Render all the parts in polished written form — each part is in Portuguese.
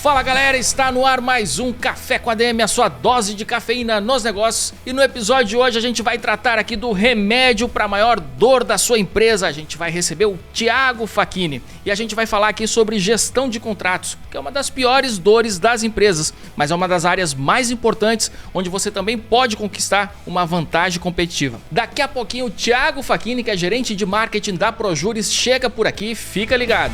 Fala galera, está no ar mais um Café com a DM, a sua dose de cafeína nos negócios. E no episódio de hoje a gente vai tratar aqui do remédio para a maior dor da sua empresa. A gente vai receber o Thiago Facchini e a gente vai falar aqui sobre gestão de contratos, que é uma das piores dores das empresas, mas é uma das áreas mais importantes onde você também pode conquistar uma vantagem competitiva. Daqui a pouquinho o Thiago Facchini, que é gerente de marketing da Projuris, chega por aqui, fica ligado.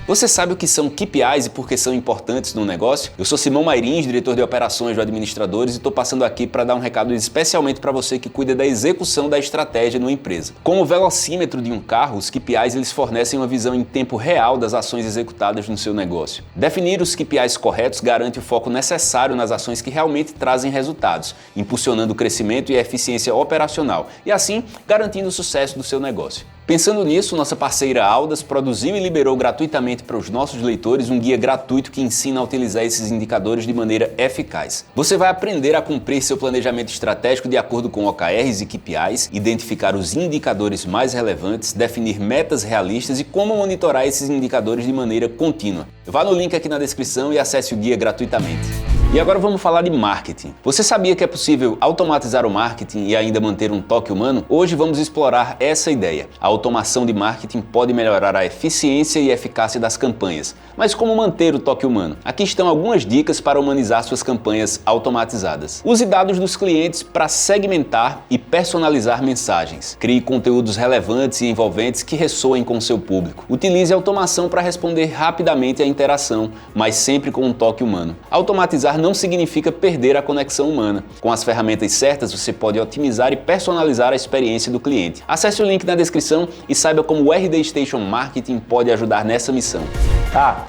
Você sabe o que são KPIs e por que são importantes no negócio? Eu sou Simão Mairins, diretor de operações do Administradores, e estou passando aqui para dar um recado especialmente para você que cuida da execução da estratégia numa empresa. Como o velocímetro de um carro, os KPIs eles fornecem uma visão em tempo real das ações executadas no seu negócio. Definir os KPIs corretos garante o foco necessário nas ações que realmente trazem resultados, impulsionando o crescimento e a eficiência operacional, e assim garantindo o sucesso do seu negócio. Pensando nisso, nossa parceira Aldas produziu e liberou gratuitamente para os nossos leitores um guia gratuito que ensina a utilizar esses indicadores de maneira eficaz. Você vai aprender a cumprir seu planejamento estratégico de acordo com OKRs e KPIs, identificar os indicadores mais relevantes, definir metas realistas e como monitorar esses indicadores de maneira contínua. Vá no link aqui na descrição e acesse o guia gratuitamente. E agora vamos falar de marketing. Você sabia que é possível automatizar o marketing e ainda manter um toque humano? Hoje vamos explorar essa ideia. A automação de marketing pode melhorar a eficiência e eficácia das campanhas. Mas como manter o toque humano? Aqui estão algumas dicas para humanizar suas campanhas automatizadas. Use dados dos clientes para segmentar e personalizar mensagens. Crie conteúdos relevantes e envolventes que ressoem com o seu público. Utilize a automação para responder rapidamente à interação, mas sempre com um toque humano. Automatizar não significa perder a conexão humana. Com as ferramentas certas, você pode otimizar e personalizar a experiência do cliente. Acesse o link na descrição e saiba como o RD Station Marketing pode ajudar nessa missão.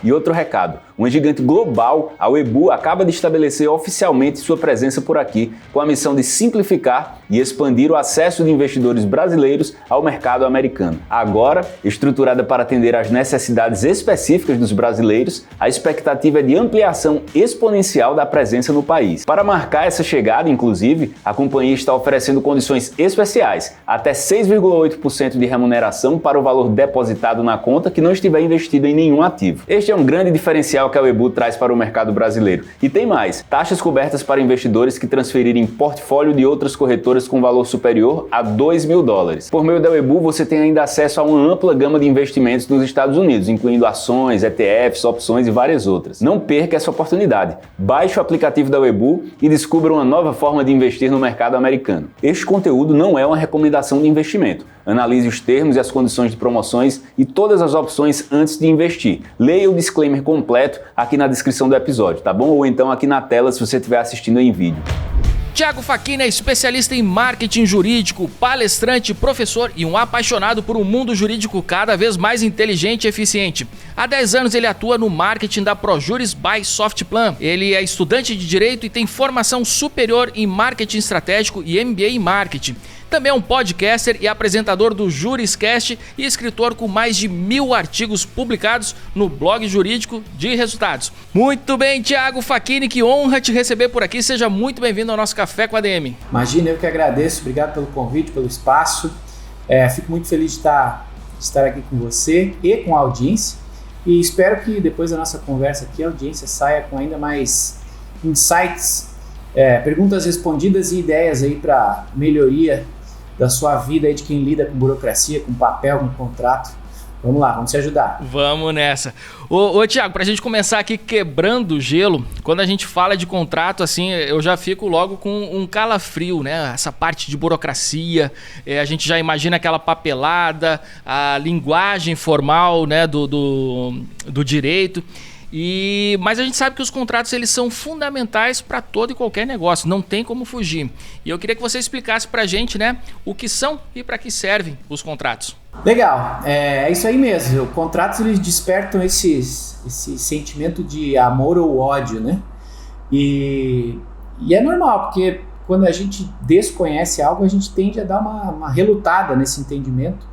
E outro recado. Uma gigante global, a Webull, acaba de estabelecer oficialmente sua presença por aqui, com a missão de simplificar e expandir o acesso de investidores brasileiros ao mercado americano. Agora, estruturada para atender às necessidades específicas dos brasileiros, a expectativa é de ampliação exponencial da presença no país. Para marcar essa chegada, inclusive, a companhia está oferecendo condições especiais, até 6,8% de remuneração para o valor depositado na conta que não estiver investido em nenhum ativo. Este é um grande diferencial que a Webull traz para o mercado brasileiro. E tem mais, taxas cobertas para investidores que transferirem portfólio de outras corretoras com valor superior a $2.000. Por meio da Webull, você tem ainda acesso a uma ampla gama de investimentos nos Estados Unidos, incluindo ações, ETFs, opções e várias outras. Não perca essa oportunidade. Baixe o aplicativo da Webull e descubra uma nova forma de investir no mercado americano. Este conteúdo não é uma recomendação de investimento. Analise os termos e as condições de promoções e todas as opções antes de investir. Leia o disclaimer completo aqui na descrição do episódio, tá bom? Ou então aqui na tela se você estiver assistindo em vídeo. Thiago Facchini é especialista em marketing jurídico, palestrante, professor e um apaixonado por um mundo jurídico cada vez mais inteligente e eficiente. Há 10 anos ele atua no marketing da Projuris by Softplan. Ele é estudante de Direito e tem formação superior em Marketing Estratégico e MBA em Marketing. Também é um podcaster e apresentador do Juriscast e escritor com mais de 1.000 artigos publicados no blog jurídico de resultados. Muito bem, Thiago Facchini, que honra te receber por aqui. Seja muito bem-vindo ao nosso Café com a DM. Imagina, eu que agradeço. Obrigado pelo convite, pelo espaço. Fico muito feliz de estar aqui com você e com a audiência. E espero que depois da nossa conversa aqui, a audiência saia com ainda mais insights, perguntas respondidas e ideias aí para melhoria da sua vida aí, de quem lida com burocracia, com papel, com contrato. Vamos lá, vamos se ajudar. Vamos nessa. Ô Thiago, pra gente começar aqui quebrando o gelo, quando a gente fala de contrato, assim, eu já fico logo com um calafrio, né? Essa parte de burocracia, a gente já imagina aquela papelada, a linguagem formal, né, do direito. Mas a gente sabe que os contratos eles são fundamentais para todo e qualquer negócio, não tem como fugir. E eu queria que você explicasse para a gente, né, o que são e para que servem os contratos. Legal, é isso aí mesmo. Os contratos eles despertam esse sentimento de amor ou ódio, né? E é normal, porque quando a gente desconhece algo, a gente tende a dar uma relutada nesse entendimento.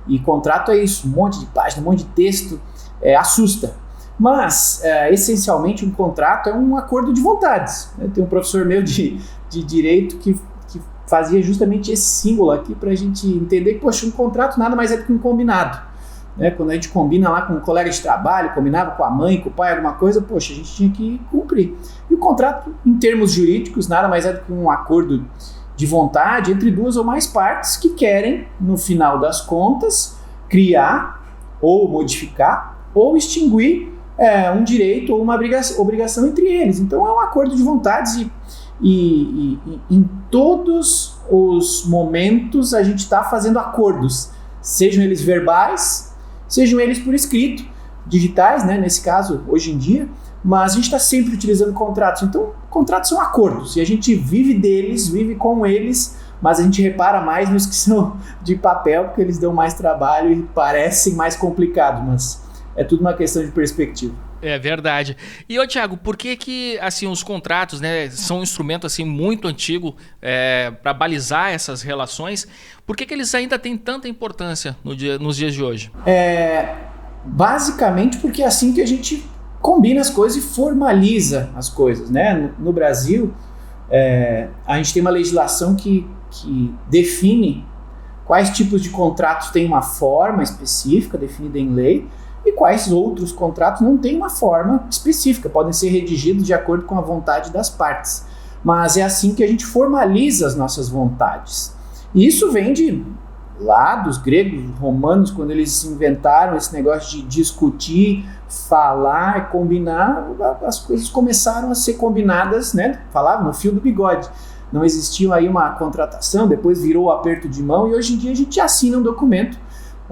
E contrato é isso, um monte de página, um monte de texto, assusta. Mas, essencialmente, um contrato é um acordo de vontades. Tem um professor meu de direito que fazia justamente esse símbolo aqui para a gente entender que, poxa, um contrato nada mais é do que um combinado. né? Quando a gente combina lá com um colega de trabalho, combinava com a mãe, com o pai, alguma coisa, poxa, a gente tinha que cumprir. E o contrato, em termos jurídicos, nada mais é do que um acordo de vontade entre duas ou mais partes que querem, no final das contas, criar ou modificar ou extinguir um direito ou uma obrigação entre eles. Então é um acordo de vontades e em todos os momentos a gente está fazendo acordos, sejam eles verbais, sejam eles por escrito, digitais, né, nesse caso, hoje em dia, mas a gente está sempre utilizando contratos. Então, contratos são acordos e a gente vive deles, vive com eles, mas a gente repara mais nos que são de papel, porque eles dão mais trabalho e parecem mais complicados, mas é tudo uma questão de perspectiva. É verdade. E, Thiago, por que assim, os contratos, né, são um instrumento assim, muito antigo para balizar essas relações? Por que eles ainda têm tanta importância nos dias de hoje? Basicamente porque é assim que a gente combina as coisas e formaliza as coisas, né? No Brasil, a gente tem uma legislação que define quais tipos de contratos têm uma forma específica definida em lei e quais outros contratos não têm uma forma específica, podem ser redigidos de acordo com a vontade das partes. Mas é assim que a gente formaliza as nossas vontades. E isso vem de lá dos gregos, romanos, quando eles inventaram esse negócio de discutir, falar, combinar, as coisas começaram a ser combinadas, né? Falavam no fio do bigode. Não existia aí uma contratação, depois virou o aperto de mão e hoje em dia a gente assina um documento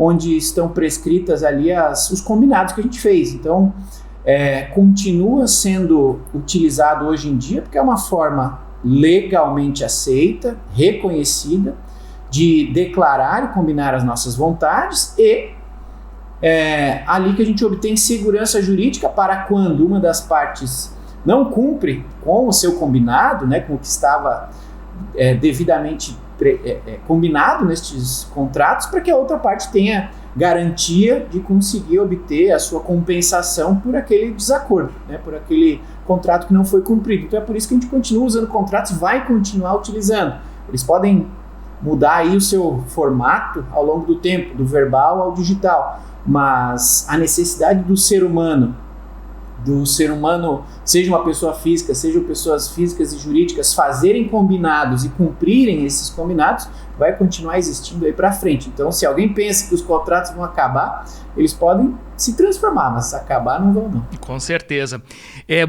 onde estão prescritas ali os combinados que a gente fez. Então, continua sendo utilizado hoje em dia porque é uma forma legalmente aceita, reconhecida, de declarar e combinar as nossas vontades e ali que a gente obtém segurança jurídica para quando uma das partes não cumpre com o seu combinado, né, com o que estava devidamente combinado nestes contratos, para que a outra parte tenha garantia de conseguir obter a sua compensação por aquele desacordo, né, por aquele contrato que não foi cumprido. Então é por isso que a gente continua usando contratos e vai continuar utilizando. Eles podem mudar aí o seu formato ao longo do tempo, do verbal ao digital, mas a necessidade do ser humano, seja uma pessoa física, sejam pessoas físicas e jurídicas, fazerem combinados e cumprirem esses combinados, vai continuar existindo aí para frente. Então, se alguém pensa que os contratos vão acabar, eles podem se transformar, mas acabar não vão não. Com certeza.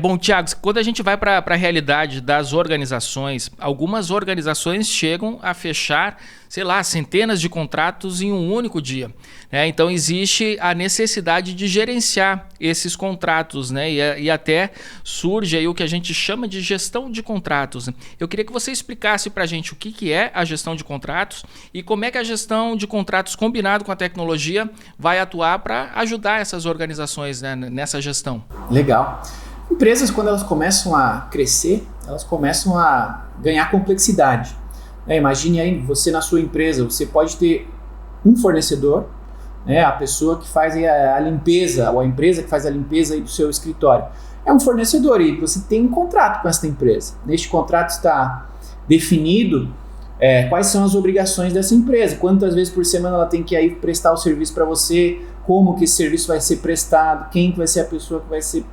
Bom, Thiago, quando a gente vai para a realidade das organizações, algumas organizações chegam a fechar, sei lá, centenas de contratos em um único dia, né? Então existe a necessidade de gerenciar esses contratos, né? E até surge aí o que a gente chama de gestão de contratos. Eu queria que você explicasse para a gente o que é a gestão de contratos e como é que a gestão de contratos combinado com a tecnologia vai atuar para ajudar essas organizações, né, nessa gestão. Legal. Empresas, quando elas começam a crescer, elas começam a ganhar complexidade. Imagine aí, você na sua empresa, você pode ter um fornecedor, né, a pessoa que faz a limpeza, ou a empresa que faz a limpeza aí do seu escritório. É um fornecedor e você tem um contrato com essa empresa. Neste contrato está definido quais são as obrigações dessa empresa, quantas vezes por semana ela tem que ir prestar o serviço para você, como que esse serviço vai ser prestado, quem que vai ser a pessoa que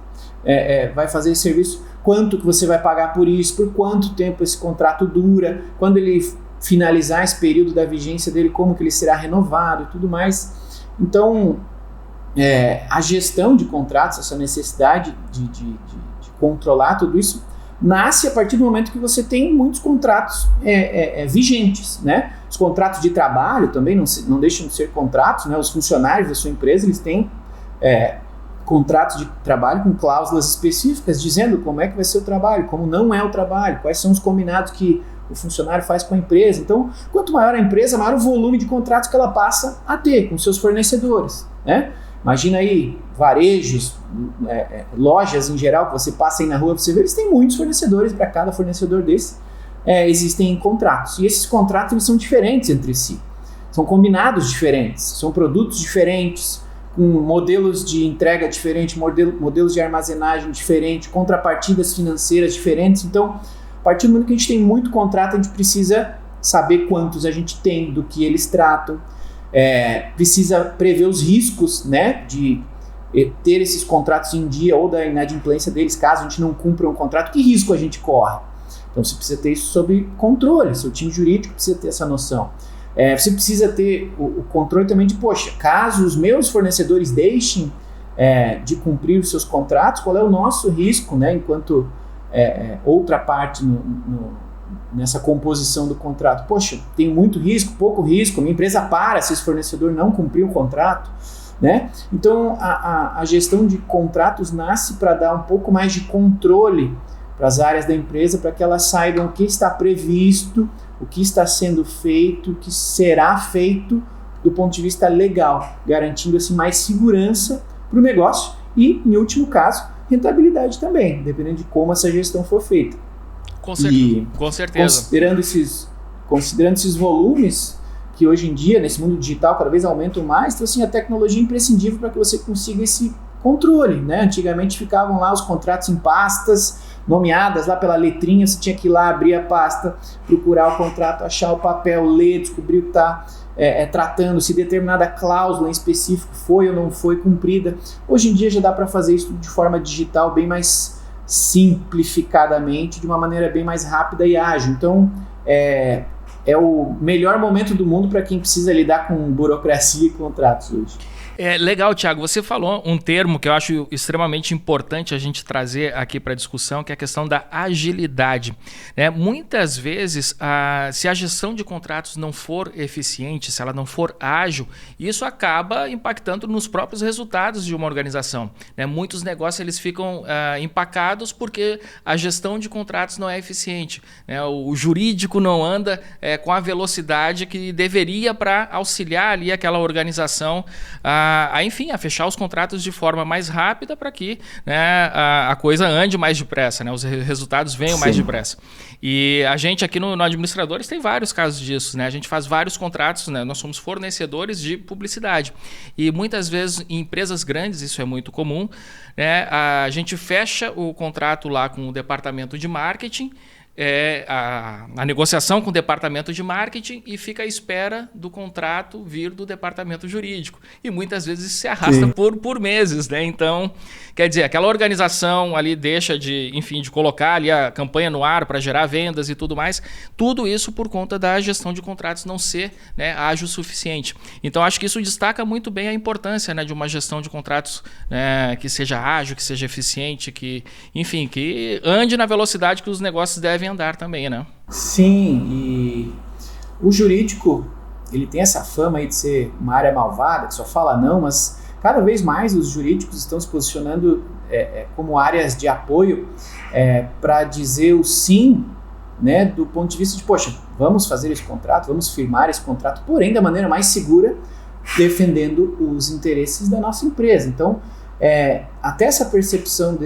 vai fazer esse serviço, quanto que você vai pagar por isso, por quanto tempo esse contrato dura, quando ele finalizar esse período da vigência dele, como que ele será renovado e tudo mais. Então, a gestão de contratos, essa necessidade de controlar tudo isso, nasce a partir do momento que você tem muitos contratos vigentes, né? Os contratos de trabalho também não deixam de ser contratos, né? Os funcionários da sua empresa, eles têm contratos de trabalho com cláusulas específicas dizendo como é que vai ser o trabalho, como não é o trabalho, quais são os combinados que o funcionário faz com a empresa. Então, quanto maior a empresa, maior o volume de contratos que ela passa a ter com seus fornecedores, né? Imagina aí, varejos, lojas em geral, que você passa aí na rua, você vê, eles têm muitos fornecedores, para cada fornecedor desse existem contratos. E esses contratos eles são diferentes entre si, são combinados diferentes, são produtos diferentes, com modelos de entrega diferentes, modelos de armazenagem diferentes, contrapartidas financeiras diferentes. Então, a partir do momento que a gente tem muito contrato, a gente precisa saber quantos a gente tem, do que eles tratam, precisa prever os riscos, né, de ter esses contratos em dia ou da inadimplência deles, caso a gente não cumpra um contrato, que risco a gente corre? Então você precisa ter isso sob controle, seu time jurídico precisa ter essa noção. Você precisa ter o controle também de, poxa, caso os meus fornecedores deixem de cumprir os seus contratos, qual é o nosso risco, né, enquanto outra parte nessa composição do contrato? Poxa, tem muito risco, pouco risco, minha empresa para se esse fornecedor não cumprir o contrato, né? Então a gestão de contratos nasce para dar um pouco mais de controle para as áreas da empresa, para que elas saibam o que está previsto, o que está sendo feito, o que será feito do ponto de vista legal, garantindo assim mais segurança para o negócio e, em último caso, rentabilidade também, dependendo de como essa gestão for feita. Com certeza. Considerando esses volumes que hoje em dia, nesse mundo digital, cada vez aumentam mais, então assim, a tecnologia é imprescindível para que você consiga esse controle, né? Antigamente ficavam lá os contratos em pastas, nomeadas lá pela letrinha, você tinha que ir lá abrir a pasta, procurar o contrato, achar o papel, ler, descobrir o que está tratando, se determinada cláusula em específico foi ou não foi cumprida. Hoje em dia já dá para fazer isso de forma digital, bem mais simplificadamente, de uma maneira bem mais rápida e ágil. Então, é o melhor momento do mundo para quem precisa lidar com burocracia e contratos hoje. Legal, Thiago, você falou um termo que eu acho extremamente importante a gente trazer aqui para a discussão, que é a questão da agilidade, né? Muitas vezes, se a gestão de contratos não for eficiente, se ela não for ágil, isso acaba impactando nos próprios resultados de uma organização, né? Muitos negócios eles ficam empacados porque a gestão de contratos não é eficiente, né? O jurídico não anda com a velocidade que deveria para auxiliar ali aquela organização enfim, a fechar os contratos de forma mais rápida para que, né, a coisa ande mais depressa, né, os resultados venham mais depressa. E a gente aqui no Administradores tem vários casos disso, né? A gente faz vários contratos, né? Nós somos fornecedores de publicidade. E muitas vezes em empresas grandes, isso é muito comum, né? A gente fecha o contrato lá com o departamento de marketing, a negociação com o departamento de marketing e fica à espera do contrato vir do departamento jurídico. E muitas vezes isso se arrasta por meses, né? Então, quer dizer, aquela organização ali deixa de colocar ali a campanha no ar para gerar vendas e tudo mais. Tudo isso por conta da gestão de contratos não ser, né, ágil o suficiente. Então, acho que isso destaca muito bem a importância, né, de uma gestão de contratos, né, que seja ágil, que seja eficiente, que ande na velocidade que os negócios devem andar também, né? Sim, e o jurídico, ele tem essa fama aí de ser uma área malvada, que só fala não, mas cada vez mais os jurídicos estão se posicionando como áreas de apoio para dizer o sim, né, do ponto de vista de, poxa, vamos fazer esse contrato, vamos firmar esse contrato, porém da maneira mais segura, defendendo os interesses da nossa empresa. Então, até essa percepção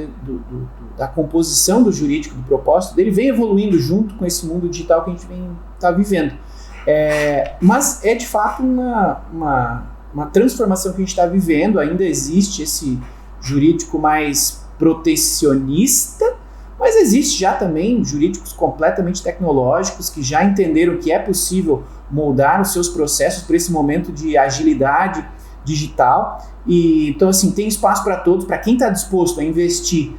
da composição do jurídico, do propósito dele, vem evoluindo junto com esse mundo digital que a gente está vivendo. Mas é de fato uma transformação que a gente está vivendo. Ainda existe esse jurídico mais protecionista, mas existe já também jurídicos completamente tecnológicos que já entenderam que é possível moldar os seus processos para esse momento de agilidade digital. E então, assim, tem espaço para todos, para quem está disposto a investir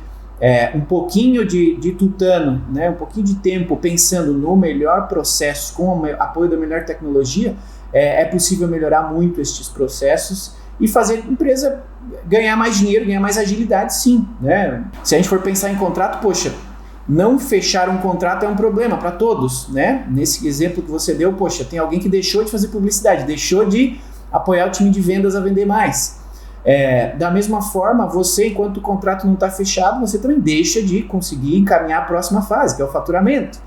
um pouquinho de tutano, né, um pouquinho de tempo pensando no melhor processo, com o apoio da melhor tecnologia, é possível melhorar muito estes processos e fazer a empresa ganhar mais dinheiro, ganhar mais agilidade, sim, né? Se a gente for pensar em contrato, poxa, não fechar um contrato é um problema para todos, né? Nesse exemplo que você deu, poxa, tem alguém que deixou de fazer publicidade, deixou de apoiar o time de vendas a vender mais. Da mesma forma, você, enquanto o contrato não está fechado, você também deixa de conseguir encaminhar a próxima fase, que é o faturamento.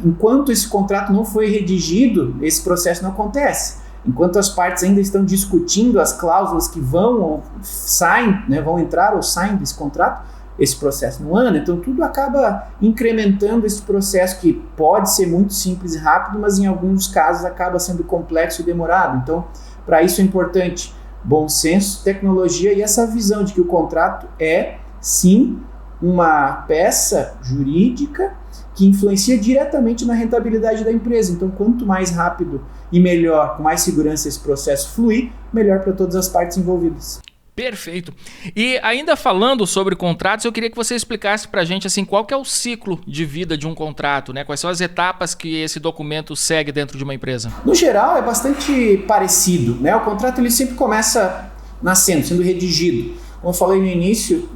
Enquanto esse contrato não foi redigido, esse processo não acontece. Enquanto as partes ainda estão discutindo as cláusulas que vão ou saem, né, vão entrar ou saem desse contrato, esse processo não anda. Então tudo acaba incrementando esse processo que pode ser muito simples e rápido, mas em alguns casos acaba sendo complexo e demorado. Então, para isso é importante bom senso, tecnologia e essa visão de que o contrato é, sim, uma peça jurídica que influencia diretamente na rentabilidade da empresa. Então, quanto mais rápido e melhor, com mais segurança esse processo fluir, melhor para todas as partes envolvidas. Perfeito. E ainda falando sobre contratos, eu queria que você explicasse para a gente assim, qual que é o ciclo de vida de um contrato, né? Quais são as etapas que esse documento segue dentro de uma empresa? No geral, é bastante parecido, né? O contrato ele sempre começa nascendo, sendo redigido. Como eu falei no início,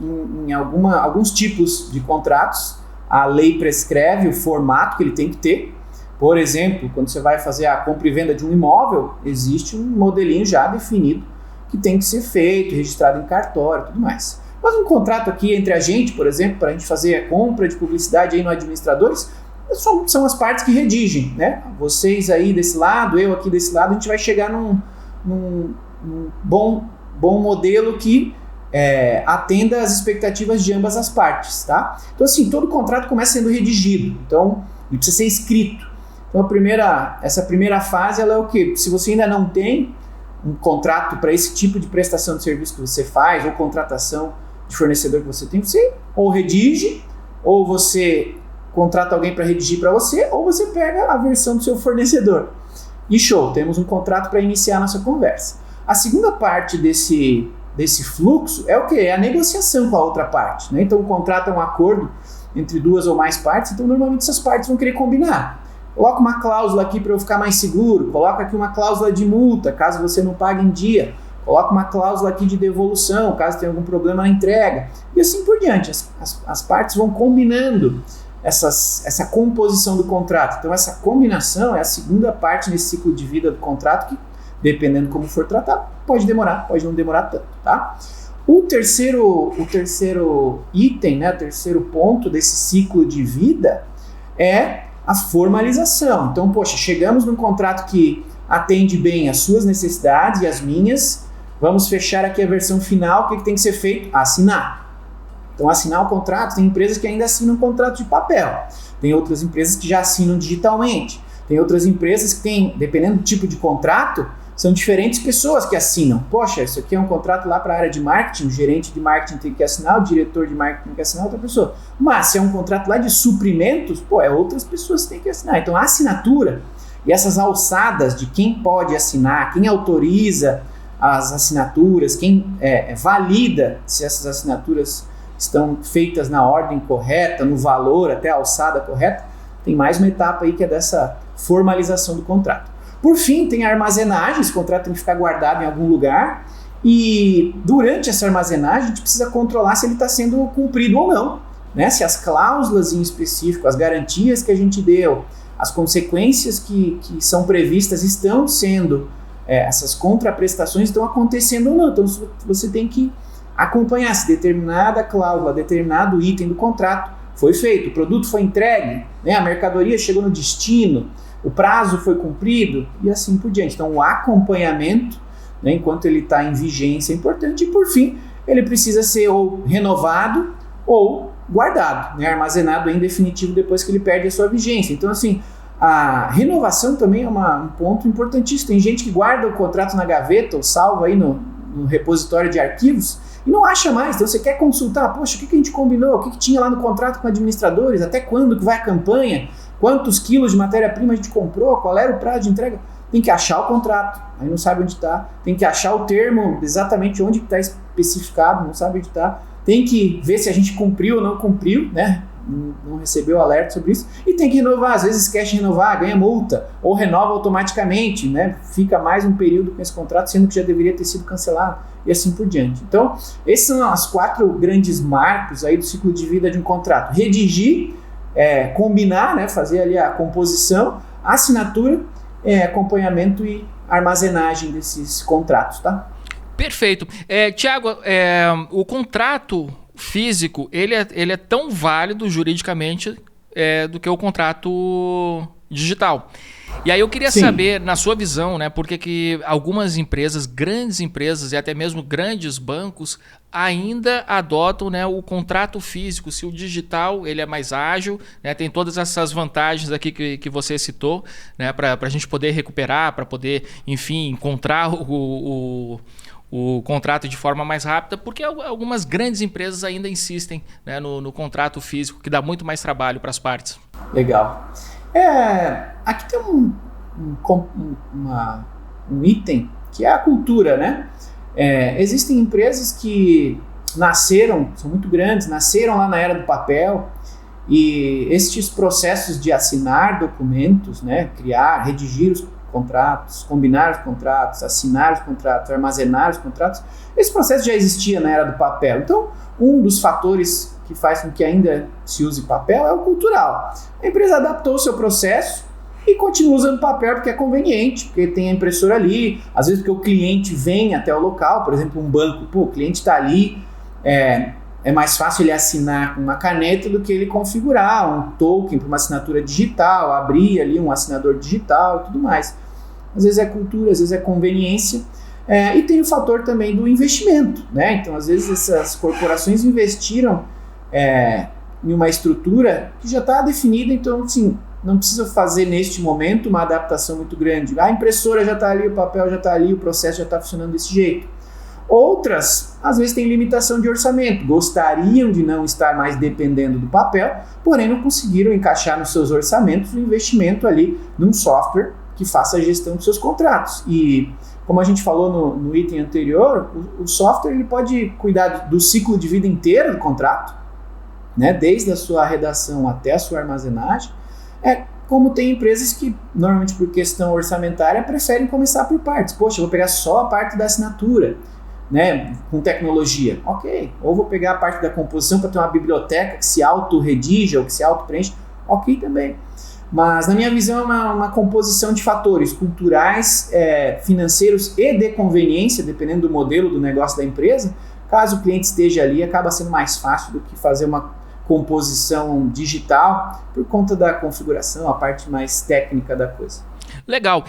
em alguns tipos de contratos, a lei prescreve o formato que ele tem que ter. Por exemplo, quando você vai fazer a compra e venda de um imóvel, existe um modelinho já definido que tem que ser feito, registrado em cartório e tudo mais. Mas um contrato aqui entre a gente, por exemplo, para a gente fazer a compra de publicidade aí no Administradores, são as partes que redigem, né? Vocês aí desse lado, eu aqui desse lado, a gente vai chegar num bom modelo que atenda às expectativas de ambas as partes, tá? Então assim, todo contrato começa sendo redigido, então ele precisa ser escrito. Então essa primeira fase ela é o quê? Se você ainda não tem um contrato para esse tipo de prestação de serviço que você faz, ou contratação de fornecedor que você tem, você ou redige, ou você contrata alguém para redigir para você, ou você pega a versão do seu fornecedor. E show, temos um contrato para iniciar a nossa conversa. A segunda parte desse fluxo é o quê? É a negociação com a outra parte, né? Então o contrato é um acordo entre duas ou mais partes, então normalmente essas partes vão querer combinar. Coloca uma cláusula aqui para eu ficar mais seguro, coloca aqui uma cláusula de multa, caso você não pague em dia, coloca uma cláusula aqui de devolução, caso tenha algum problema na entrega, e assim por diante. As partes vão combinando essa composição do contrato. Então essa combinação é a segunda parte nesse ciclo de vida do contrato que, dependendo como for tratado, pode demorar, pode não demorar tanto, tá? O terceiro item, né, o terceiro ponto desse ciclo de vida é a formalização. Então, poxa, chegamos num contrato que atende bem as suas necessidades e as minhas, vamos fechar aqui a versão final, o que tem que ser feito? Assinar. Então, assinar o contrato, tem empresas que ainda assinam um contrato de papel, tem outras empresas que já assinam digitalmente, tem outras empresas que têm, dependendo do tipo de contrato, são diferentes pessoas que assinam. Poxa, isso aqui é um contrato lá para a área de marketing, o gerente de marketing tem que assinar, o diretor de marketing tem que assinar, outra pessoa. Mas se é um contrato lá de suprimentos, outras pessoas têm que assinar. Então a assinatura e essas alçadas de quem pode assinar, quem autoriza as assinaturas, quem valida se essas assinaturas estão feitas na ordem correta, no valor, até a alçada correta, tem mais uma etapa aí que é dessa formalização do contrato. Por fim, tem a armazenagem, esse contrato tem que ficar guardado em algum lugar e durante essa armazenagem a gente precisa controlar se ele está sendo cumprido ou não, né? Se as cláusulas em específico, as garantias que a gente deu, as consequências que são previstas estão sendo, essas contraprestações estão acontecendo ou não. Então você tem que acompanhar se determinada cláusula, determinado item do contrato foi feito, o produto foi entregue, né? A mercadoria chegou no destino, o prazo foi cumprido e assim por diante. Então o acompanhamento, né, enquanto ele está em vigência é importante e por fim ele precisa ser ou renovado ou guardado, né, armazenado em definitivo depois que ele perde a sua vigência. Então assim, a renovação também é um ponto importantíssimo. Tem gente que guarda o contrato na gaveta ou salva aí no repositório de arquivos e não acha mais. Então você quer consultar, poxa, o que a gente combinou, o que tinha lá no contrato com administradores, até quando que vai a campanha, quantos quilos de matéria-prima a gente comprou, qual era o prazo de entrega. Tem que achar o contrato, aí não sabe onde está. Tem que achar o termo, exatamente onde está especificado, não sabe onde está. Tem que ver se a gente cumpriu ou não cumpriu, né? Não recebeu alerta sobre isso. E tem que renovar, às vezes esquece de renovar, ganha multa, ou renova automaticamente, né? Fica mais um período com esse contrato, sendo que já deveria ter sido cancelado, e assim por diante. Então, esses são os 4 grandes marcos aí do ciclo de vida de um contrato. Redigir, combinar, né, fazer ali a composição, assinatura, acompanhamento e armazenagem desses contratos, tá? Perfeito. Tiago, o contrato físico, ele é tão válido juridicamente do que o contrato digital. E aí eu queria saber, na sua visão, né, por que algumas empresas, grandes empresas e até mesmo grandes bancos ainda adotam, né, o contrato físico, se o digital ele é mais ágil, né, tem todas essas vantagens aqui que você citou, né, para a gente poder recuperar, para poder, enfim, encontrar o o contrato de forma mais rápida, porque algumas grandes empresas ainda insistem, né, no contrato físico, que dá muito mais trabalho para as partes. Legal. Aqui tem um item que é a cultura, né? Existem empresas que nasceram, são muito grandes, nasceram lá na era do papel, e estes processos de assinar documentos, né, criar, redigir os contratos, combinar os contratos, assinar os contratos, armazenar os contratos, esse processo já existia na era do papel. Então, um dos fatores que faz com que ainda se use papel é o cultural. A empresa adaptou o seu processo e continua usando papel porque é conveniente, porque tem a impressora ali, às vezes porque o cliente vem até o local, por exemplo, um banco, o cliente está ali, é mais fácil ele assinar com uma caneta do que ele configurar um token para uma assinatura digital, abrir ali um assinador digital e tudo mais. Às vezes é cultura, às vezes é conveniência. E tem o fator também do investimento, né? Então, às vezes essas corporações investiram em uma estrutura que já está definida, então, assim, não precisa fazer neste momento uma adaptação muito grande. A impressora já está ali, o papel já está ali, o processo já está funcionando desse jeito. Outras, às vezes, têm limitação de orçamento, gostariam de não estar mais dependendo do papel, porém não conseguiram encaixar nos seus orçamentos o investimento ali num software que faça a gestão dos seus contratos. E, como a gente falou no item anterior, o software ele pode cuidar do ciclo de vida inteiro do contrato, né, desde a sua redação até a sua armazenagem. Como tem empresas que, normalmente por questão orçamentária, preferem começar por partes. Poxa, eu vou pegar só a parte da assinatura, né, com tecnologia. Ok. Ou vou pegar a parte da composição para ter uma biblioteca que se auto-redija ou que se auto-preenche. Ok também. Mas, na minha visão, é uma composição de fatores culturais, financeiros e de conveniência, dependendo do modelo do negócio da empresa. Caso o cliente esteja ali, acaba sendo mais fácil do que fazer uma composição digital por conta da configuração, a parte mais técnica da coisa. Legal.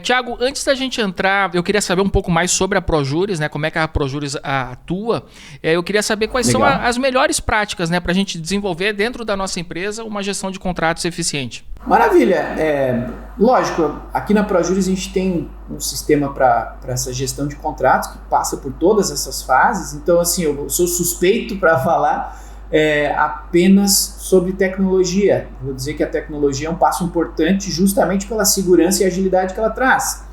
Thiago, antes da gente entrar, eu queria saber um pouco mais sobre a ProJuris, né? Como é que a ProJuris atua. Eu queria saber quais são as melhores práticas, né, para a gente desenvolver dentro da nossa empresa uma gestão de contratos eficiente. Maravilha. Lógico, aqui na ProJuris a gente tem um sistema para essa gestão de contratos que passa por todas essas fases. Então, assim, eu sou suspeito para falar apenas sobre tecnologia. Vou dizer que a tecnologia é um passo importante justamente pela segurança e agilidade que ela traz.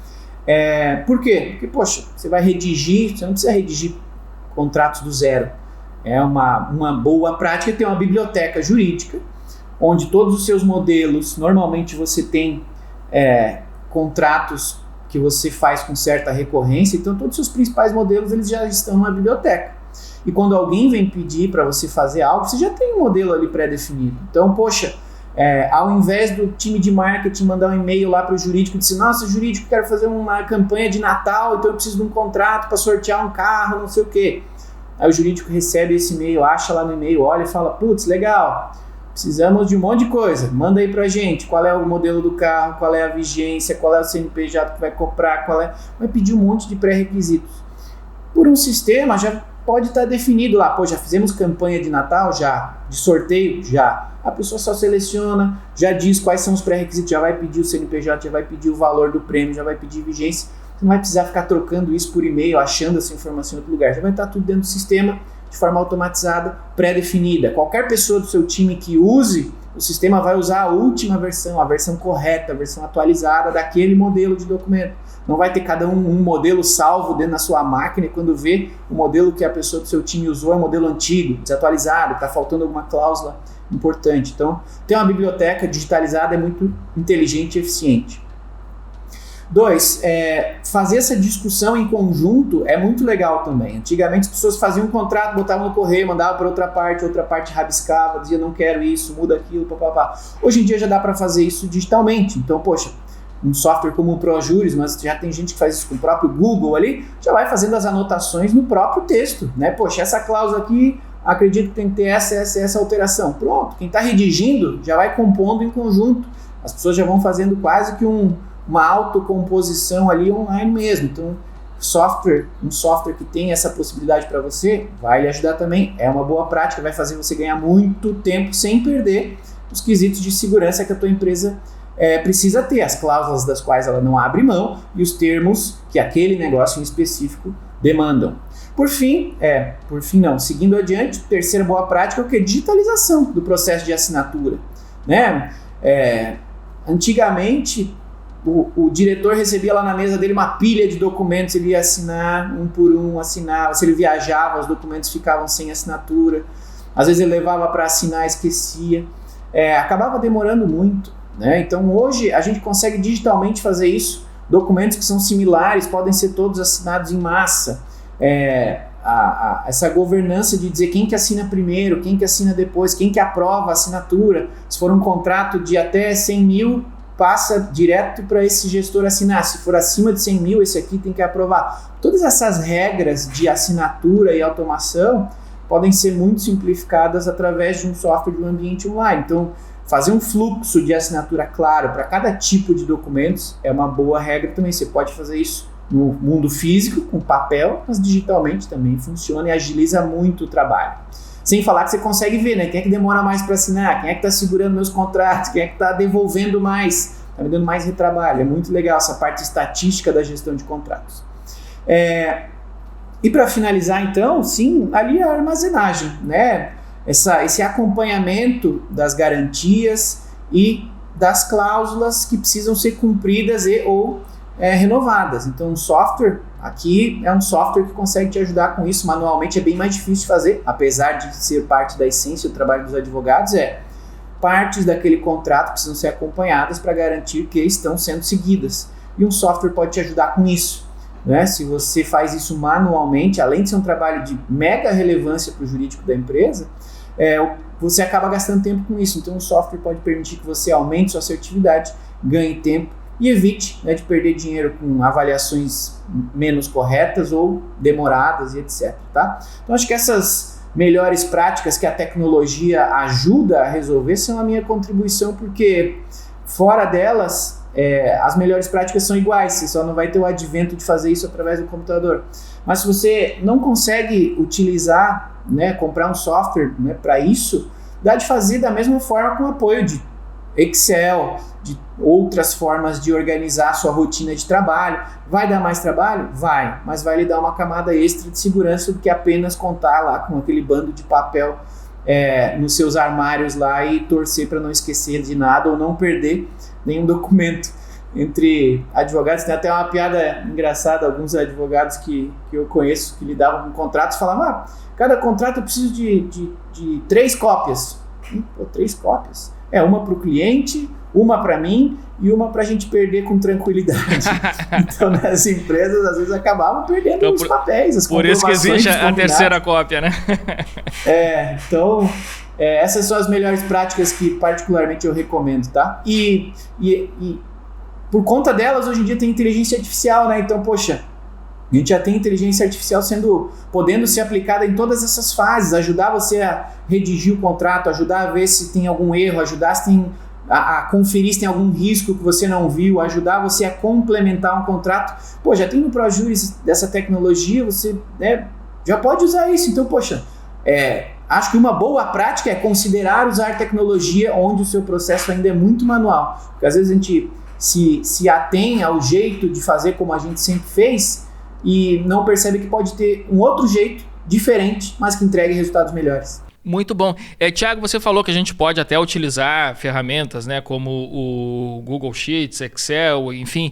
Por quê? Porque, poxa, você vai redigir, você não precisa redigir contratos do zero. É uma boa prática ter uma biblioteca jurídica, onde todos os seus modelos, normalmente você tem contratos que você faz com certa recorrência, então todos os seus principais modelos eles já estão numa biblioteca. E quando alguém vem pedir para você fazer algo, você já tem um modelo ali pré-definido. Então, poxa, ao invés do time de marketing mandar um e-mail lá para o jurídico e dizer, nossa, jurídico, quero fazer uma campanha de Natal, então eu preciso de um contrato para sortear um carro, não sei o quê. Aí o jurídico recebe esse e-mail, acha lá no e-mail, olha e fala, putz, legal, precisamos de um monte de coisa, manda aí pra gente, qual é o modelo do carro, qual é a vigência, qual é o CNPJ que vai comprar, vai pedir um monte de pré-requisitos. Por um sistema já pode estar definido lá, já fizemos campanha de Natal, já, de sorteio, já. A pessoa só seleciona, já diz quais são os pré-requisitos, já vai pedir o CNPJ, já vai pedir o valor do prêmio, já vai pedir vigência. Você não vai precisar ficar trocando isso por e-mail, achando essa informação em outro lugar. Já vai estar tudo dentro do sistema, de forma automatizada, pré-definida. Qualquer pessoa do seu time que use, o sistema vai usar a última versão, a versão correta, a versão atualizada daquele modelo de documento. Não vai ter cada um modelo salvo dentro da sua máquina e quando vê o modelo que a pessoa do seu time usou é um modelo antigo, desatualizado, está faltando alguma cláusula importante. Então, ter uma biblioteca digitalizada é muito inteligente e eficiente. 2, fazer essa discussão em conjunto é muito legal também. Antigamente as pessoas faziam um contrato, botavam no correio, mandavam para outra parte rabiscava, dizia não quero isso, muda aquilo, papapá. Hoje em dia já dá para fazer isso digitalmente. Então, poxa, um software como o ProJuris, mas já tem gente que faz isso com o próprio Google ali, já vai fazendo as anotações no próprio texto, né? Poxa, essa cláusula aqui, acredito que tem que ter essa alteração. Pronto, quem está redigindo já vai compondo em conjunto. As pessoas já vão fazendo quase que uma autocomposição ali online mesmo. Então, um software que tem essa possibilidade para você, vai lhe ajudar também. É uma boa prática, vai fazer você ganhar muito tempo sem perder os quesitos de segurança que a tua empresa precisa ter, as cláusulas das quais ela não abre mão e os termos que aquele negócio em específico demandam. Por fim, seguindo adiante, terceira boa prática é o que? Digitalização do processo de assinatura, né? Antigamente, o diretor recebia lá na mesa dele uma pilha de documentos, ele ia assinar um por um, assinava, se ele viajava, os documentos ficavam sem assinatura, às vezes ele levava para assinar, esquecia, acabava demorando muito, né? Então hoje a gente consegue digitalmente fazer isso, documentos que são similares podem ser todos assinados em massa, essa governança de dizer quem que assina primeiro, quem que assina depois, quem que aprova a assinatura, se for um contrato de até 100 mil, passa direto para esse gestor assinar, se for acima de 100 mil, esse aqui tem que aprovar. Todas essas regras de assinatura e automação podem ser muito simplificadas através de um software de um ambiente online. Então, fazer um fluxo de assinatura claro para cada tipo de documentos é uma boa regra também. Você pode fazer isso no mundo físico, com papel, mas digitalmente também funciona e agiliza muito o trabalho. Sem falar que você consegue ver, né? Quem é que demora mais para assinar, quem é que está segurando meus contratos, quem é que está devolvendo mais, está me dando mais retrabalho. É muito legal essa parte estatística da gestão de contratos. E para finalizar, então, sim, ali a armazenagem, né? Esse acompanhamento das garantias e das cláusulas que precisam ser cumpridas ou renovadas. Então, o software aqui é um software que consegue te ajudar com isso. Manualmente é bem mais difícil de fazer, apesar de ser parte da essência do trabalho dos advogados, partes daquele contrato precisam ser acompanhadas para garantir que estão sendo seguidas. E um software pode te ajudar com isso, né? Se você faz isso manualmente, além de ser um trabalho de mega relevância para o jurídico da empresa, você acaba gastando tempo com isso. Então, o software pode permitir que você aumente sua assertividade, ganhe tempo e evite, né, de perder dinheiro com avaliações menos corretas ou demoradas e etc. Tá? Então, acho que essas melhores práticas que a tecnologia ajuda a resolver são a minha contribuição, porque fora delas, as melhores práticas são iguais, você só não vai ter o advento de fazer isso através do computador. Mas se você não consegue utilizar, né, comprar um software, né, para isso, dá de fazer da mesma forma com o apoio de Excel, de outras formas de organizar a sua rotina de trabalho. Vai dar mais trabalho? Vai, mas vai lhe dar uma camada extra de segurança do que apenas contar lá com aquele bando de papel nos seus armários lá e torcer para não esquecer de nada ou não perder nenhum documento. Entre advogados, tem até uma piada engraçada, alguns advogados que eu conheço que lidavam com contratos falavam, cada contrato eu preciso de 3 cópias. 3 cópias? Uma para o cliente, uma para mim e uma para a gente perder com tranquilidade. Então, as empresas às vezes acabavam perdendo os papéis, as por isso que existe a terceira cópia, né? Então, essas são as melhores práticas que particularmente eu recomendo, tá? E por conta delas, hoje em dia tem inteligência artificial, né? Então, poxa, a gente já tem inteligência artificial podendo ser aplicada em todas essas fases, ajudar você a redigir o contrato, ajudar a ver se tem algum erro, ajudar se tem a conferir se tem algum risco que você não viu, ajudar você a complementar um contrato. Pô, já tem no ProJuris dessa tecnologia, você já pode usar isso. Então, poxa, acho que uma boa prática é considerar usar tecnologia onde o seu processo ainda é muito manual. Porque às vezes a gente se atém ao jeito de fazer como a gente sempre fez e não percebe que pode ter um outro jeito diferente, mas que entregue resultados melhores. Muito bom. Thiago, você falou que a gente pode até utilizar ferramentas, né, como o Google Sheets, Excel, enfim,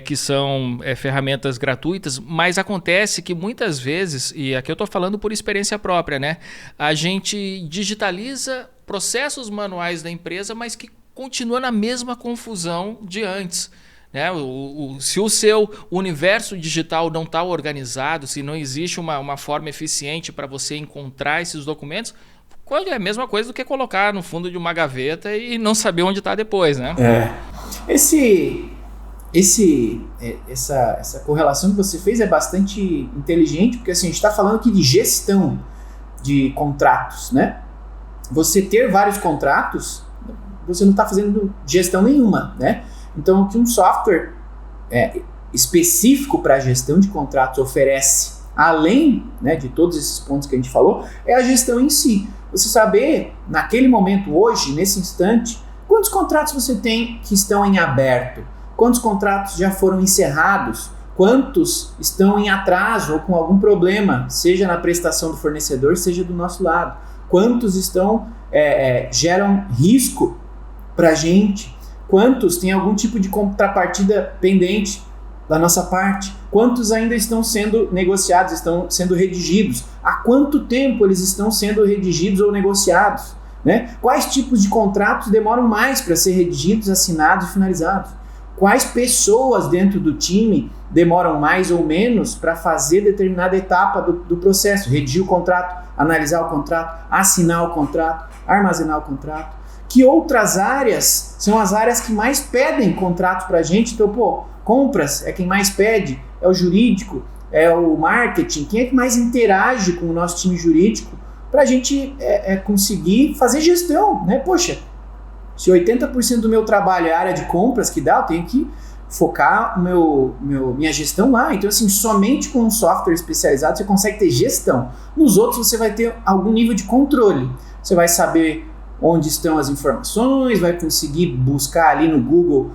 que são ferramentas gratuitas, mas acontece que muitas vezes, e aqui eu estou falando por experiência própria, né, a gente digitaliza processos manuais da empresa, mas que continua na mesma confusão de antes. Né? Se o seu universo digital não está organizado, se não existe uma forma eficiente para você encontrar esses documentos, é a mesma coisa do que colocar no fundo de uma gaveta e não saber onde está depois, né? Essa correlação que você fez é bastante inteligente, porque assim, a gente está falando aqui de gestão de contratos, né? Você ter vários contratos, você não está fazendo gestão nenhuma, né? Então, o que um software específico para a gestão de contratos oferece, além, né, de todos esses pontos que a gente falou, é a gestão em si. Você saber, naquele momento, hoje, nesse instante, quantos contratos você tem que estão em aberto, quantos contratos já foram encerrados, quantos estão em atraso ou com algum problema, seja na prestação do fornecedor, seja do nosso lado, quantos geram risco para a gente, quantos têm algum tipo de contrapartida pendente da nossa parte, quantos ainda estão sendo negociados, estão sendo redigidos, há quanto tempo eles estão sendo redigidos ou negociados, né? Quais tipos de contratos demoram mais para ser redigidos, assinados e finalizados, quais pessoas dentro do time demoram mais ou menos para fazer determinada etapa do processo, redigir o contrato, analisar o contrato, assinar o contrato, armazenar o contrato. Que outras áreas são as áreas que mais pedem contrato para a gente? Então, compras é quem mais pede, é o jurídico, é o marketing, quem é que mais interage com o nosso time jurídico para a gente conseguir fazer gestão, né? Poxa, se 80% do meu trabalho é a área de compras que dá, eu tenho que focar minha gestão lá. Então, assim, somente com um software especializado você consegue ter gestão. Nos outros você vai ter algum nível de controle. Você vai saber onde estão as informações, vai conseguir buscar ali no Google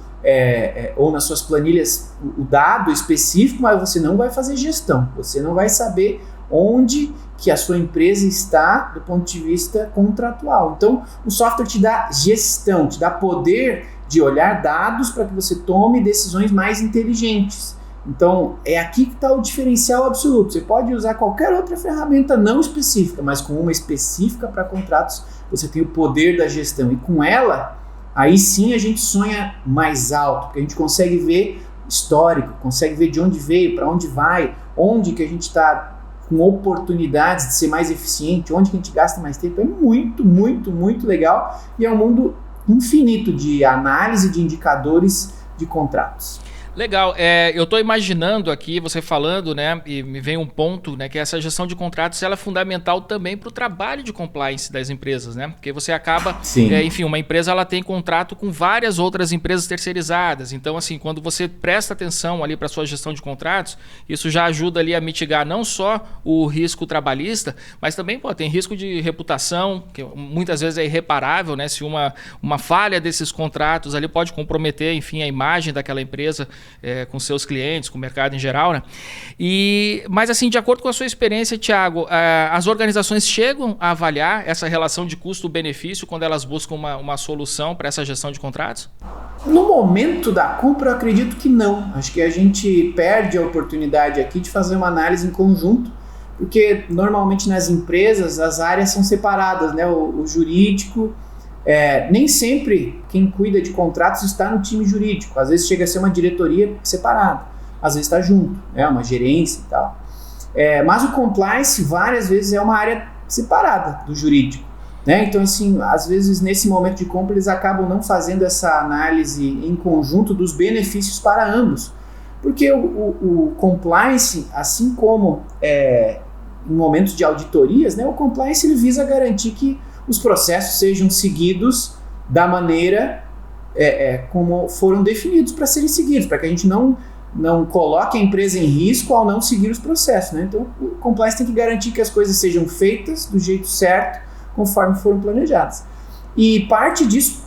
ou nas suas planilhas o dado específico, mas você não vai fazer gestão. Você não vai saber onde que a sua empresa está do ponto de vista contratual. Então, o software te dá gestão, te dá poder de olhar dados para que você tome decisões mais inteligentes. Então, é aqui que está o diferencial absoluto. Você pode usar qualquer outra ferramenta não específica, mas com uma específica para contratos, você tem o poder da gestão. E com ela, aí sim a gente sonha mais alto, porque a gente consegue ver histórico, consegue ver de onde veio, para onde vai, onde que a gente está com oportunidades de ser mais eficiente, onde que a gente gasta mais tempo. É muito, muito, muito legal e é um mundo infinito de análise de indicadores de contratos. Legal, eu estou imaginando aqui, você falando, né, e me vem um ponto, né, que essa gestão de contratos ela é fundamental também para o trabalho de compliance das empresas, né, porque você acaba, enfim, uma empresa ela tem contrato com várias outras empresas terceirizadas, então assim, quando você presta atenção ali para a sua gestão de contratos, isso já ajuda ali a mitigar não só o risco trabalhista, mas também tem risco de reputação, que muitas vezes é irreparável, né, se uma falha desses contratos ali pode comprometer, enfim, a imagem daquela empresa, com seus clientes, com o mercado em geral, né? Mas assim, de acordo com a sua experiência, Thiago, as organizações chegam a avaliar essa relação de custo-benefício quando elas buscam uma solução para essa gestão de contratos? No momento da compra, eu acredito que não. Acho que a gente perde a oportunidade aqui de fazer uma análise em conjunto, porque normalmente nas empresas as áreas são separadas, né? O jurídico, nem sempre quem cuida de contratos está no time jurídico, às vezes chega a ser uma diretoria separada, às vezes está junto, uma gerência e tal. Mas o compliance várias vezes é uma área separada do jurídico, né? Então assim, às vezes nesse momento de compra eles acabam não fazendo essa análise em conjunto dos benefícios para ambos, porque o compliance, assim como em momentos de auditorias, né, o compliance ele visa garantir que os processos sejam seguidos da maneira como foram definidos para serem seguidos, para que a gente não coloque a empresa em risco ao não seguir os processos, né? Então, o compliance tem que garantir que as coisas sejam feitas do jeito certo, conforme foram planejadas. E parte disso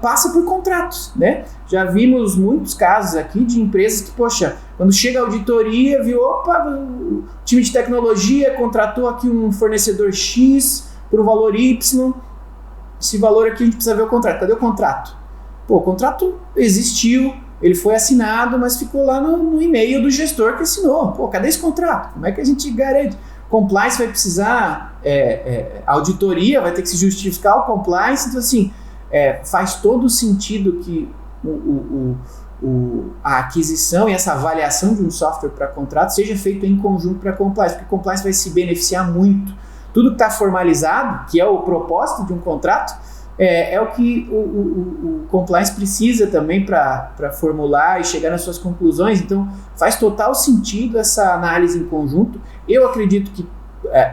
passa por contratos, né? Já vimos muitos casos aqui de empresas que, poxa, quando chega a auditoria, viu, o time de tecnologia contratou aqui um fornecedor X por um valor Y, esse valor aqui a gente precisa ver o contrato. Cadê o contrato? O contrato existiu, ele foi assinado, mas ficou lá no e-mail do gestor que assinou. Cadê esse contrato? Como é que a gente garante? Compliance vai precisar, auditoria vai ter que se justificar o compliance, então assim, faz todo sentido que a aquisição e essa avaliação de um software para contrato seja feita em conjunto para compliance, porque compliance vai se beneficiar muito. Tudo que está formalizado, que é o propósito de um contrato, é o que o compliance precisa também para formular e chegar nas suas conclusões. Então, faz total sentido essa análise em conjunto. Eu acredito que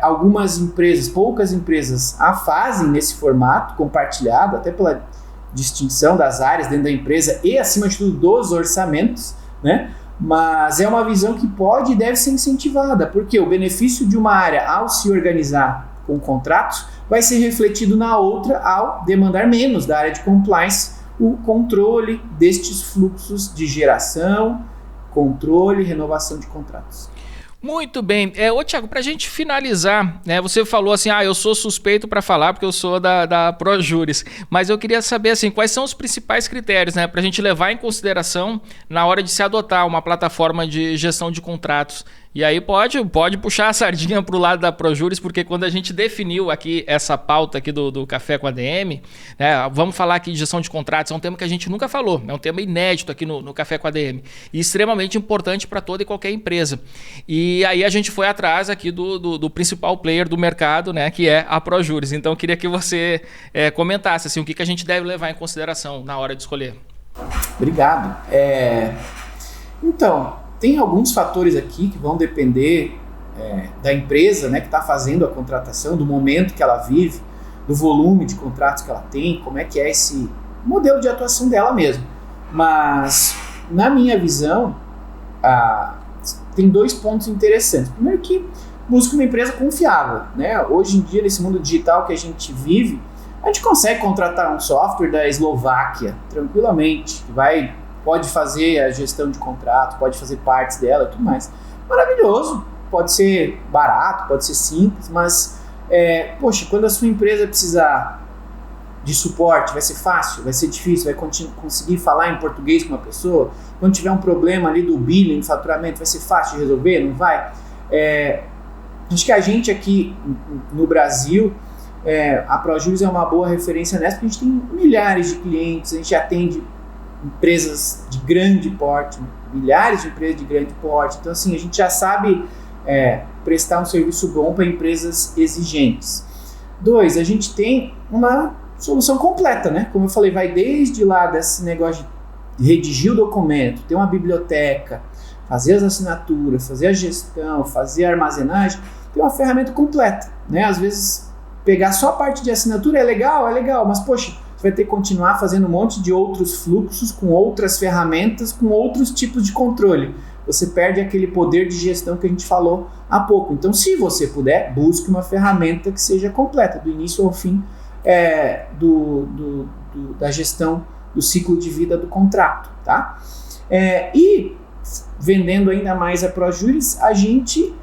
algumas empresas, poucas empresas, a fazem nesse formato compartilhado, até pela distinção das áreas dentro da empresa e, acima de tudo, dos orçamentos, né? Mas é uma visão que pode e deve ser incentivada, porque o benefício de uma área ao se organizar com contratos vai ser refletido na outra ao demandar menos da área de compliance o controle destes fluxos de geração, controle e renovação de contratos. Muito bem. Ô Thiago, para a gente finalizar, né, você falou assim, eu sou suspeito para falar porque eu sou da ProJuris, mas eu queria saber assim, quais são os principais critérios, né, para a gente levar em consideração na hora de se adotar uma plataforma de gestão de contratos. E aí pode puxar a sardinha para o lado da ProJuris, porque quando a gente definiu aqui essa pauta aqui do Café com ADM, né, vamos falar aqui de gestão de contratos, é um tema que a gente nunca falou, é um tema inédito aqui no Café com ADM e extremamente importante para toda e qualquer empresa. E aí a gente foi atrás aqui do principal player do mercado, né, que é a ProJuris. Então eu queria que você comentasse assim, o que a gente deve levar em consideração na hora de escolher. Obrigado. Então, tem alguns fatores aqui que vão depender da empresa, né, que está fazendo a contratação, do momento que ela vive, do volume de contratos que ela tem, como é que é esse modelo de atuação dela mesmo. Mas, na minha visão, tem 2 pontos interessantes. Primeiro que busca uma empresa confiável, né? Hoje em dia, nesse mundo digital que a gente vive, a gente consegue contratar um software da Eslováquia tranquilamente, que pode fazer a gestão de contrato, pode fazer partes dela e tudo mais. Maravilhoso, pode ser barato, pode ser simples, mas, quando a sua empresa precisar de suporte, vai ser fácil, vai ser difícil, vai conseguir falar em português com uma pessoa? Quando tiver um problema ali do billing, faturamento, vai ser fácil de resolver? Não vai? Acho que a gente aqui no Brasil, a ProJuris é uma boa referência nessa, porque a gente tem milhares de clientes, a gente atende empresas de grande porte, milhares de empresas de grande porte. Então, assim, a gente já sabe prestar um serviço bom para empresas exigentes. 2, a gente tem uma solução completa, né? Como eu falei, vai desde lá desse negócio de redigir o documento, ter uma biblioteca, fazer as assinaturas, fazer a gestão, fazer a armazenagem, tem uma ferramenta completa, né? Às vezes, pegar só a parte de assinatura é legal, mas, poxa, você vai ter que continuar fazendo um monte de outros fluxos com outras ferramentas, com outros tipos de controle. Você perde aquele poder de gestão que a gente falou há pouco. Então, se você puder, busque uma ferramenta que seja completa, do início ao fim da gestão do ciclo de vida do contrato, tá? E vendendo ainda mais a ProJuris, a gente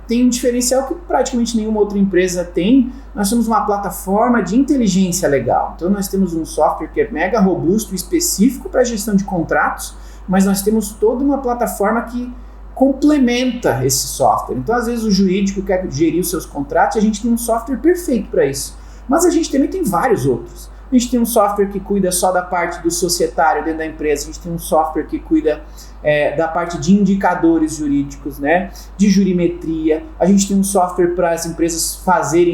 tem um diferencial que praticamente nenhuma outra empresa tem. Nós temos uma plataforma de inteligência legal. Então nós temos um software que é mega robusto, específico para gestão de contratos, mas nós temos toda uma plataforma que complementa esse software. Então às vezes o jurídico quer gerir os seus contratos e a gente tem um software perfeito para isso. Mas a gente também tem vários outros. A gente tem um software que cuida só da parte do societário dentro da empresa, a gente tem um software que cuida da parte de indicadores jurídicos, né? De jurimetria, a gente tem um software para as empresas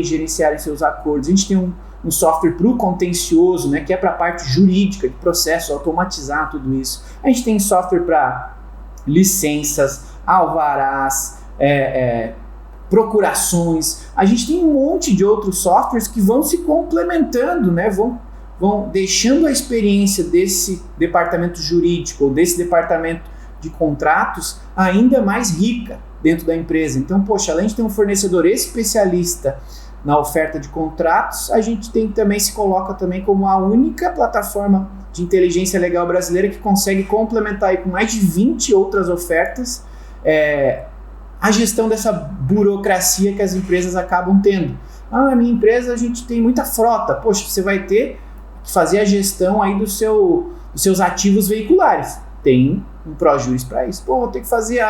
gerenciarem seus acordos, a gente tem um software para o contencioso, né? Que é para a parte jurídica, de processo, automatizar tudo isso. A gente tem software para licenças, alvarás, procurações, a gente tem um monte de outros softwares que vão se complementando, né? Vão deixando a experiência desse departamento jurídico ou desse departamento de contratos ainda mais rica dentro da empresa. Então, poxa, além de ter um fornecedor especialista na oferta de contratos, a gente se coloca também como a única plataforma de inteligência legal brasileira que consegue complementar aí com mais de 20 outras ofertas a gestão dessa burocracia que as empresas acabam tendo. Na minha empresa a gente tem muita frota. Poxa, você vai ter que fazer a gestão aí dos seus ativos veiculares. Tem um ProJuris para isso. Vou ter que fazer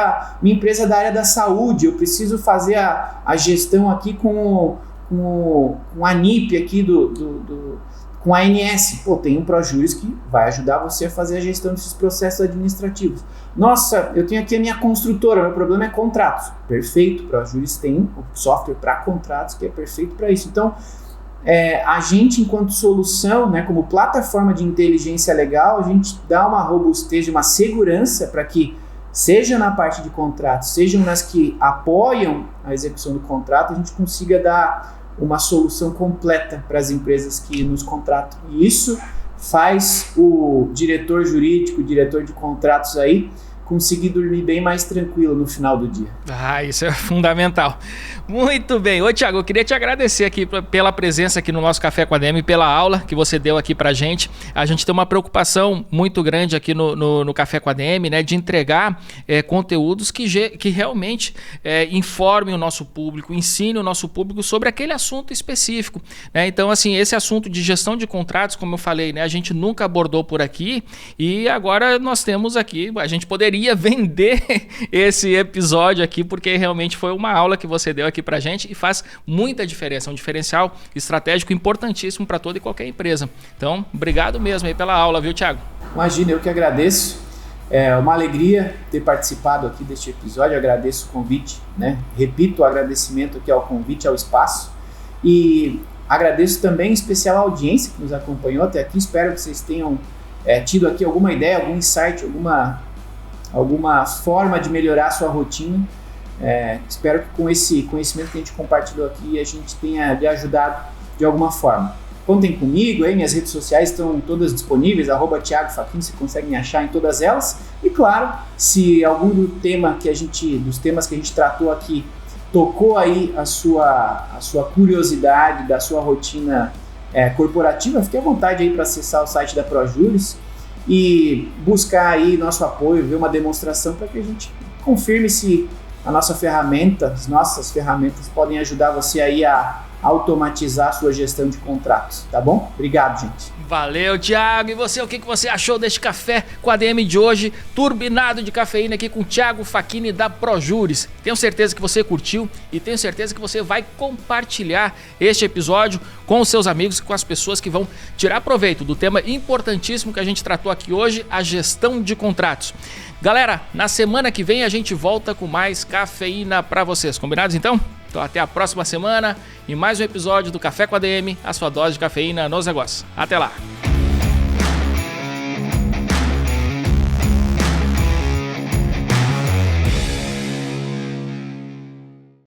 minha empresa da área da saúde, eu preciso fazer a gestão aqui com a NIP aqui com a ANS. Tem um ProJuris que vai ajudar você a fazer a gestão desses processos administrativos. Nossa, eu tenho aqui a minha construtora, meu problema é contratos. Perfeito, o ProJuris tem um software para contratos que é perfeito para isso. Então, a gente, enquanto solução, né, como plataforma de inteligência legal, a gente dá uma robustez, uma segurança para que, seja na parte de contratos, sejam nas que apoiam a execução do contrato, a gente consiga dar uma solução completa para as empresas que nos contratam. E isso faz o diretor jurídico, o diretor de contratos aí, conseguir dormir bem mais tranquilo no final do dia. Ah, isso é fundamental. Muito bem. Ô, Thiago, eu queria te agradecer aqui pela presença aqui no nosso Café com a DM, pela aula que você deu aqui pra gente. A gente tem uma preocupação muito grande aqui no Café com a DM, né, de entregar conteúdos que realmente informem o nosso público, ensinem o nosso público sobre aquele assunto específico, né? Então, assim, esse assunto de gestão de contratos, como eu falei, né, a gente nunca abordou por aqui e agora nós temos aqui, a gente poderia vender esse episódio aqui, porque realmente foi uma aula que você deu aqui pra gente e faz muita diferença, um diferencial estratégico importantíssimo para toda e qualquer empresa. Então, obrigado mesmo aí pela aula, viu, Thiago? Imagina, eu que agradeço. É uma alegria ter participado aqui deste episódio, eu agradeço o convite, né? Repito o agradecimento aqui ao convite, ao espaço, e agradeço também em especial a audiência que nos acompanhou até aqui. Espero que vocês tenham tido aqui alguma ideia, algum insight, alguma forma de melhorar a sua rotina. Espero que com esse conhecimento que a gente compartilhou aqui, a gente tenha lhe ajudado de alguma forma. Contem comigo, aí minhas redes sociais estão todas disponíveis, @Thiago Facchini, você consegue me achar em todas elas. E claro, se algum dos temas que a gente tratou aqui tocou aí a sua curiosidade da sua rotina corporativa, fique à vontade aí para acessar o site da ProJuris e buscar aí nosso apoio, ver uma demonstração para que a gente confirme se as nossas ferramentas podem ajudar você aí a automatizar a sua gestão de contratos, tá bom? Obrigado, gente. Valeu, Thiago. E você, o que você achou deste Café com a DM de hoje? Turbinado de cafeína aqui com o Thiago Facchini da ProJuris. Tenho certeza que você curtiu e tenho certeza que você vai compartilhar este episódio com os seus amigos e com as pessoas que vão tirar proveito do tema importantíssimo que a gente tratou aqui hoje, a gestão de contratos. Galera, na semana que vem a gente volta com mais cafeína para vocês. Combinados então? Então até a próxima semana e mais um episódio do Café com a DM, a sua dose de cafeína nos negócios. Até lá!